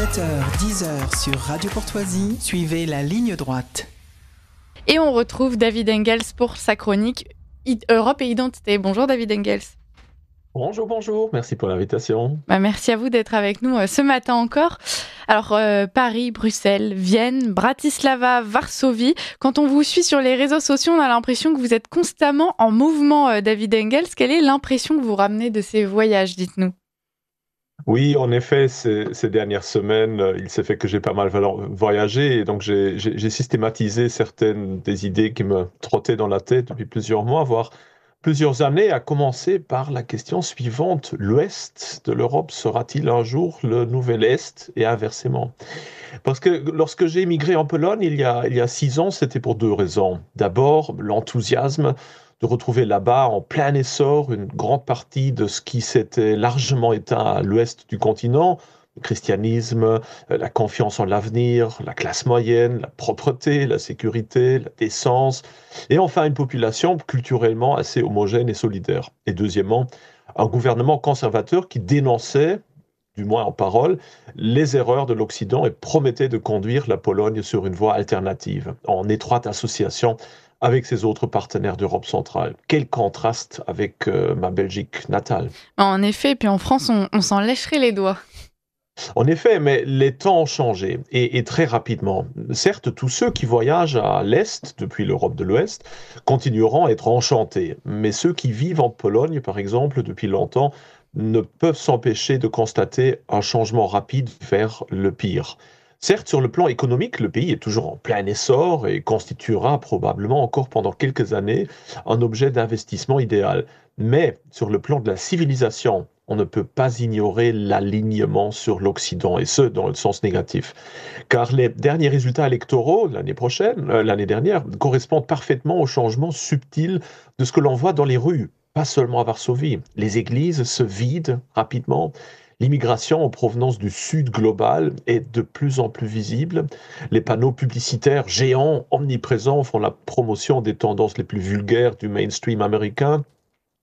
7h-10h sur Radio Courtoisie, suivez la ligne droite. Et on retrouve David Engels pour sa chronique Europe et Identité. Bonjour David Engels. Bonjour, merci pour l'invitation. Merci à vous d'être avec nous ce matin encore. Alors Paris, Bruxelles, Vienne, Bratislava, Varsovie. Quand on vous suit sur les réseaux sociaux, on a l'impression que vous êtes constamment en mouvement, David Engels. Quelle est l'impression que vous ramenez de ces voyages, dites-nous ? Oui, en effet, ces dernières semaines, il s'est fait que j'ai pas mal voyagé et donc j'ai systématisé certaines des idées qui me trottaient dans la tête depuis plusieurs mois, voire plusieurs années, à commencer par la question suivante. L'Ouest de l'Europe sera-t-il un jour le nouvel Est et inversement? Parce que lorsque j'ai émigré en Pologne il y a 6 ans, c'était pour deux raisons. D'abord, l'enthousiasme de retrouver là-bas en plein essor une grande partie de ce qui s'était largement éteint à l'ouest du continent, le christianisme, la confiance en l'avenir, la classe moyenne, la propreté, la sécurité, la décence, et enfin une population culturellement assez homogène et solidaire. Et deuxièmement, un gouvernement conservateur qui dénonçait, du moins en parole, les erreurs de l'Occident et promettait de conduire la Pologne sur une voie alternative, en étroite association avec ses autres partenaires d'Europe centrale. Quel contraste avec ma Belgique natale. En effet, puis en France, on s'en lècherait les doigts. En effet, mais les temps ont changé, et très rapidement. Certes, tous ceux qui voyagent à l'Est, depuis l'Europe de l'Ouest, continueront à être enchantés. Mais ceux qui vivent en Pologne, par exemple, depuis longtemps, ne peuvent s'empêcher de constater un changement rapide vers le pire. Certes, sur le plan économique, le pays est toujours en plein essor et constituera probablement encore pendant quelques années un objet d'investissement idéal. Mais sur le plan de la civilisation, on ne peut pas ignorer l'alignement sur l'Occident, et ce, dans le sens négatif. Car les derniers résultats électoraux l'année dernière, correspondent parfaitement aux changements subtils de ce que l'on voit dans les rues, pas seulement à Varsovie. Les églises se vident rapidement. L'immigration en provenance du Sud global est de plus en plus visible. Les panneaux publicitaires géants, omniprésents, font la promotion des tendances les plus vulgaires du mainstream américain.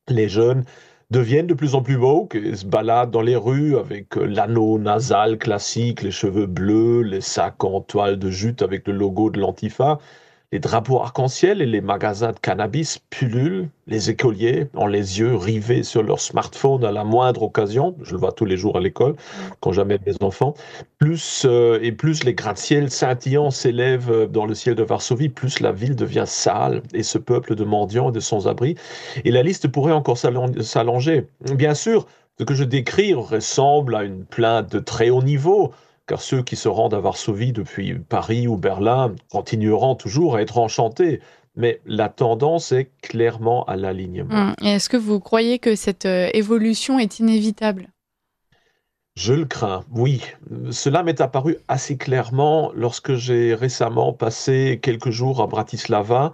Les jeunes deviennent de plus en plus woke et se baladent dans les rues avec l'anneau nasal classique, les cheveux bleus, les sacs en toile de jute avec le logo de l'Antifa. Les drapeaux arc-en-ciel et les magasins de cannabis pullulent. Les écoliers ont les yeux rivés sur leur smartphone à la moindre occasion. Je le vois tous les jours à l'école, quand j'amène mes enfants. Plus les gratte-ciel scintillants s'élèvent dans le ciel de Varsovie, plus la ville devient sale et ce peuple de mendiants et de sans-abri. Et la liste pourrait encore s'allonger. Bien sûr, ce que je décris ressemble à une plainte de très haut niveau, car ceux qui se rendent à Varsovie depuis Paris ou Berlin continueront toujours à être enchantés. Mais la tendance est clairement à l'alignement. Et est-ce que vous croyez que cette évolution est inévitable ? Je le crains, oui. Cela m'est apparu assez clairement lorsque j'ai récemment passé quelques jours à Bratislava,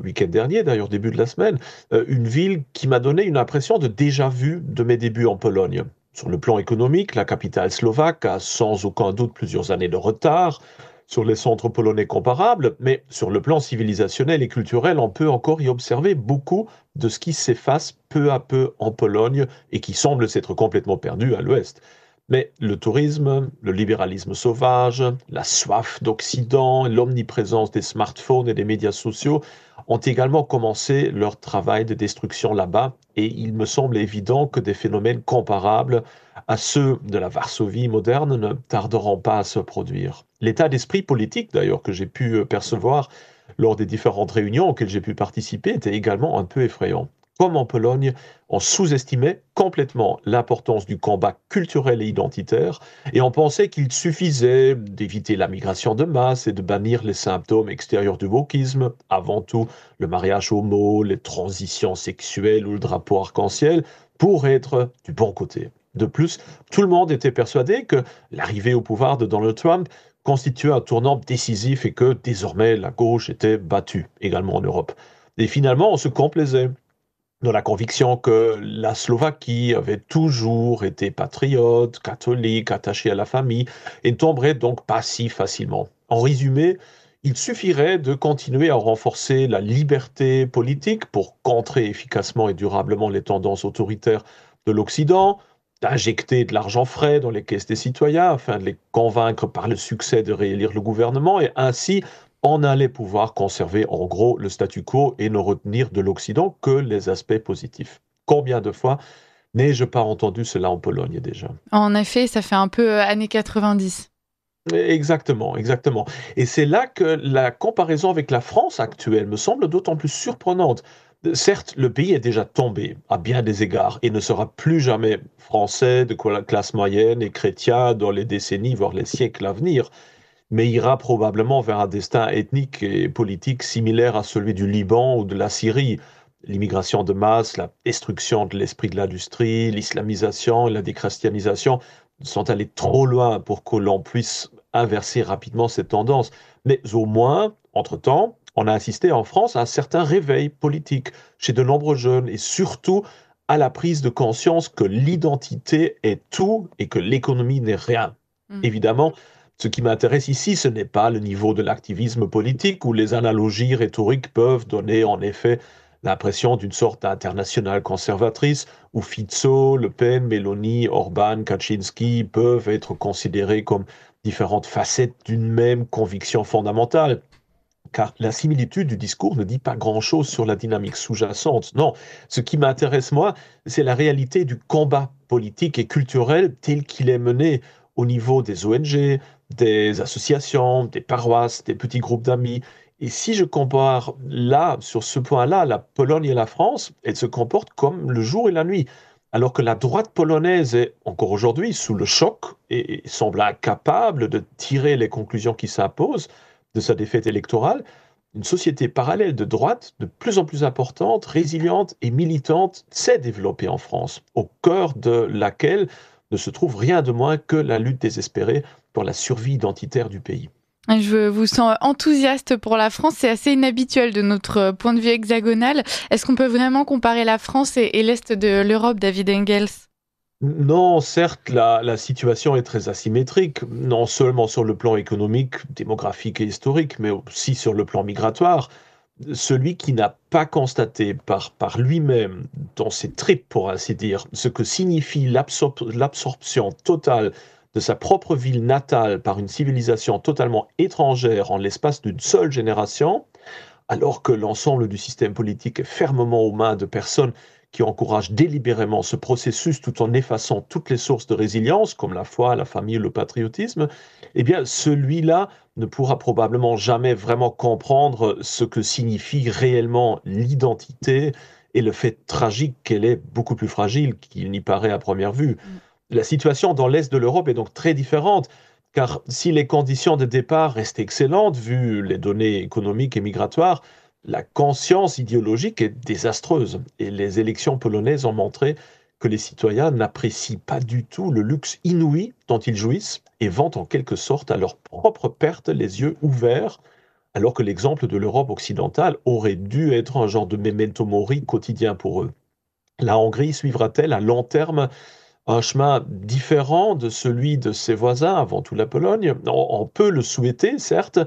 week-end dernier d'ailleurs, début de la semaine, une ville qui m'a donné une impression de déjà-vu de mes débuts en Pologne. Sur le plan économique, la capitale slovaque a sans aucun doute plusieurs années de retard sur les centres polonais comparables, mais sur le plan civilisationnel et culturel, on peut encore y observer beaucoup de ce qui s'efface peu à peu en Pologne et qui semble s'être complètement perdu à l'ouest. Mais le tourisme, le libéralisme sauvage, la soif d'Occident, l'omniprésence des smartphones et des médias sociaux ont également commencé leur travail de destruction là-bas, et il me semble évident que des phénomènes comparables à ceux de la Varsovie moderne ne tarderont pas à se produire. L'état d'esprit politique, d'ailleurs, que j'ai pu percevoir lors des différentes réunions auxquelles j'ai pu participer était également un peu effrayant. Comme en Pologne, on sous-estimait complètement l'importance du combat culturel et identitaire, et on pensait qu'il suffisait d'éviter la migration de masse et de bannir les symptômes extérieurs du wokisme, avant tout le mariage homo, les transitions sexuelles ou le drapeau arc-en-ciel, pour être du bon côté. De plus, tout le monde était persuadé que l'arrivée au pouvoir de Donald Trump constituait un tournant décisif et que désormais la gauche était battue, également en Europe. Et finalement, on se complaisait dans la conviction que la Slovaquie avait toujours été patriote, catholique, attachée à la famille, et ne tomberait donc pas si facilement. En résumé, il suffirait de continuer à renforcer la liberté politique pour contrer efficacement et durablement les tendances autoritaires de l'Occident, d'injecter de l'argent frais dans les caisses des citoyens afin de les convaincre par le succès de réélire le gouvernement et ainsi on allait pouvoir conserver en gros le statu quo et ne retenir de l'Occident que les aspects positifs. Combien de fois n'ai-je pas entendu cela en Pologne déjà? En effet, ça fait un peu années 90. Exactement, exactement. Et c'est là que la comparaison avec la France actuelle me semble d'autant plus surprenante. Certes, le pays est déjà tombé à bien des égards et ne sera plus jamais français de classe moyenne et chrétien dans les décennies, voire les siècles à venir, mais ira probablement vers un destin ethnique et politique similaire à celui du Liban ou de la Syrie. L'immigration de masse, la destruction de l'esprit de l'industrie, l'islamisation et la déchristianisation sont allés trop loin pour que l'on puisse inverser rapidement cette tendance. Mais au moins, entre-temps, on a assisté en France à un certain réveil politique chez de nombreux jeunes et surtout à la prise de conscience que l'identité est tout et que l'économie n'est rien. Mm. Évidemment, ce qui m'intéresse ici, ce n'est pas le niveau de l'activisme politique où les analogies rhétoriques peuvent donner en effet l'impression d'une sorte d'internationale conservatrice où Fico, Le Pen, Meloni, Orban, Kaczynski peuvent être considérés comme différentes facettes d'une même conviction fondamentale. Car la similitude du discours ne dit pas grand-chose sur la dynamique sous-jacente. Non, ce qui m'intéresse, moi, c'est la réalité du combat politique et culturel tel qu'il est mené au niveau des ONG, des associations, des paroisses, des petits groupes d'amis. Et si je compare là, sur ce point-là, la Pologne et la France, elles se comportent comme le jour et la nuit. Alors que la droite polonaise est encore aujourd'hui sous le choc et semble incapable de tirer les conclusions qui s'imposent de sa défaite électorale, une société parallèle de droite, de plus en plus importante, résiliente et militante, s'est développée en France, au cœur de laquelle ne se trouve rien de moins que la lutte désespérée pour la survie identitaire du pays. Je vous sens enthousiaste pour la France, c'est assez inhabituel de notre point de vue hexagonal. Est-ce qu'on peut vraiment comparer la France et l'Est de l'Europe, David Engels? Non, certes, la situation est très asymétrique, non seulement sur le plan économique, démographique et historique, mais aussi sur le plan migratoire. Celui qui n'a pas constaté par lui-même, dans ses tripes pour ainsi dire, ce que signifie l'absorption totale de sa propre ville natale par une civilisation totalement étrangère en l'espace d'une seule génération, alors que l'ensemble du système politique est fermement aux mains de personnes qui encouragent délibérément ce processus tout en effaçant toutes les sources de résilience, comme la foi, la famille, le patriotisme, eh bien, celui-là ne pourra probablement jamais vraiment comprendre ce que signifie réellement l'identité et le fait tragique qu'elle est beaucoup plus fragile qu'il n'y paraît à première vue. La situation dans l'Est de l'Europe est donc très différente, car si les conditions de départ restent excellentes, vu les données économiques et migratoires, la conscience idéologique est désastreuse et les élections polonaises ont montré que les citoyens n'apprécient pas du tout le luxe inouï dont ils jouissent et vont en quelque sorte à leur propre perte les yeux ouverts, alors que l'exemple de l'Europe occidentale aurait dû être un genre de memento mori quotidien pour eux. La Hongrie suivra-t-elle à long terme un chemin différent de celui de ses voisins, avant tout la Pologne? On peut le souhaiter, certes,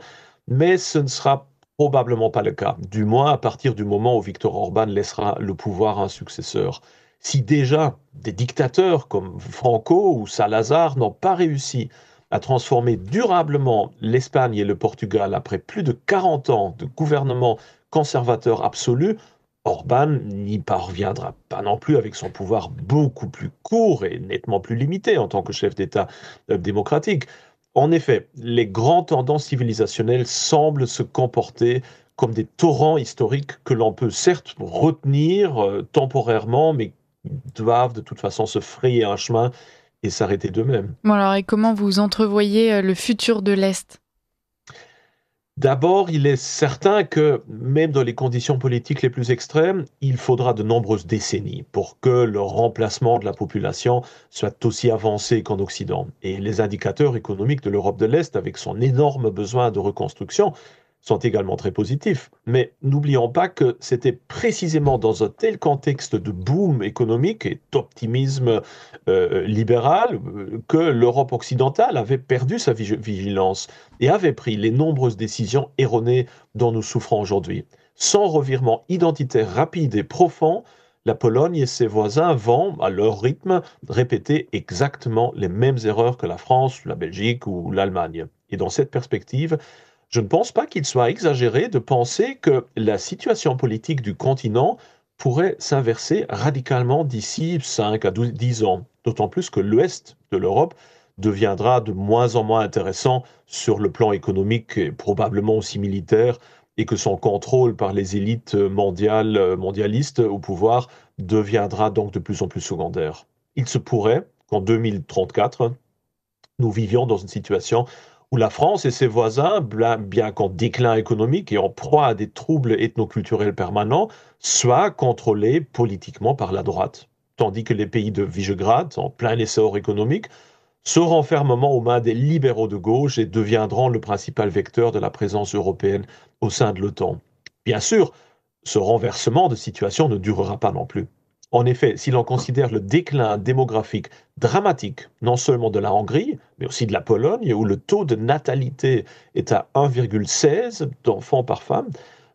mais ce ne sera probablement pas le cas, du moins à partir du moment où Viktor Orban laissera le pouvoir à un successeur. Si déjà des dictateurs comme Franco ou Salazar n'ont pas réussi à transformer durablement l'Espagne et le Portugal après plus de 40 ans de gouvernement conservateur absolu, Orban n'y parviendra pas non plus avec son pouvoir beaucoup plus court et nettement plus limité en tant que chef d'État démocratique. En effet, les grandes tendances civilisationnelles semblent se comporter comme des torrents historiques que l'on peut certes retenir temporairement, mais doivent de toute façon se frayer un chemin et s'arrêter d'eux-mêmes. Bon alors, et comment vous entrevoyez le futur de l'Est? D'abord, il est certain que, même dans les conditions politiques les plus extrêmes, il faudra de nombreuses décennies pour que le remplacement de la population soit aussi avancé qu'en Occident. Et les indicateurs économiques de l'Europe de l'Est, avec son énorme besoin de reconstruction, sont également très positifs. Mais n'oublions pas que c'était précisément dans un tel contexte de boom économique et d'optimisme libéral que l'Europe occidentale avait perdu sa vigilance et avait pris les nombreuses décisions erronées dont nous souffrons aujourd'hui. Sans revirement identitaire rapide et profond, la Pologne et ses voisins vont, à leur rythme, répéter exactement les mêmes erreurs que la France, la Belgique ou l'Allemagne. Et dans cette perspective, je ne pense pas qu'il soit exagéré de penser que la situation politique du continent pourrait s'inverser radicalement d'ici 5 à 10 ans, d'autant plus que l'ouest de l'Europe deviendra de moins en moins intéressant sur le plan économique et probablement aussi militaire, et que son contrôle par les élites mondialistes au pouvoir deviendra donc de plus en plus secondaire. Il se pourrait qu'en 2034, nous vivions dans une situation où la France et ses voisins, bien qu'en déclin économique et en proie à des troubles ethnoculturels permanents, soient contrôlés politiquement par la droite, tandis que les pays de Visegrad, en plein essor économique, seront fermement aux mains des libéraux de gauche et deviendront le principal vecteur de la présence européenne au sein de l'OTAN. Bien sûr, ce renversement de situation ne durera pas non plus. En effet, si l'on considère le déclin démographique dramatique, non seulement de la Hongrie, mais aussi de la Pologne, où le taux de natalité est à 1,16 d'enfants par femme,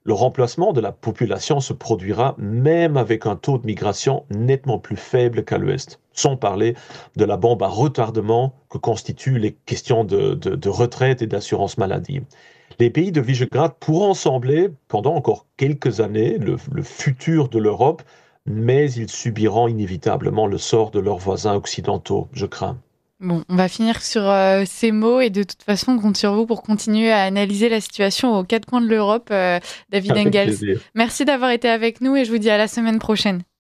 le remplacement de la population se produira même avec un taux de migration nettement plus faible qu'à l'ouest, sans parler de la bombe à retardement que constituent les questions de retraite et d'assurance maladie. Les pays de Visegrad pourront sembler, pendant encore quelques années, le futur de l'Europe, mais ils subiront inévitablement le sort de leurs voisins occidentaux, je crains. Bon, on va finir sur ces mots et de toute façon, on compte sur vous pour continuer à analyser la situation aux quatre coins de l'Europe, David Avec Engels. plaisir. Merci d'avoir été avec nous et je vous dis à la semaine prochaine.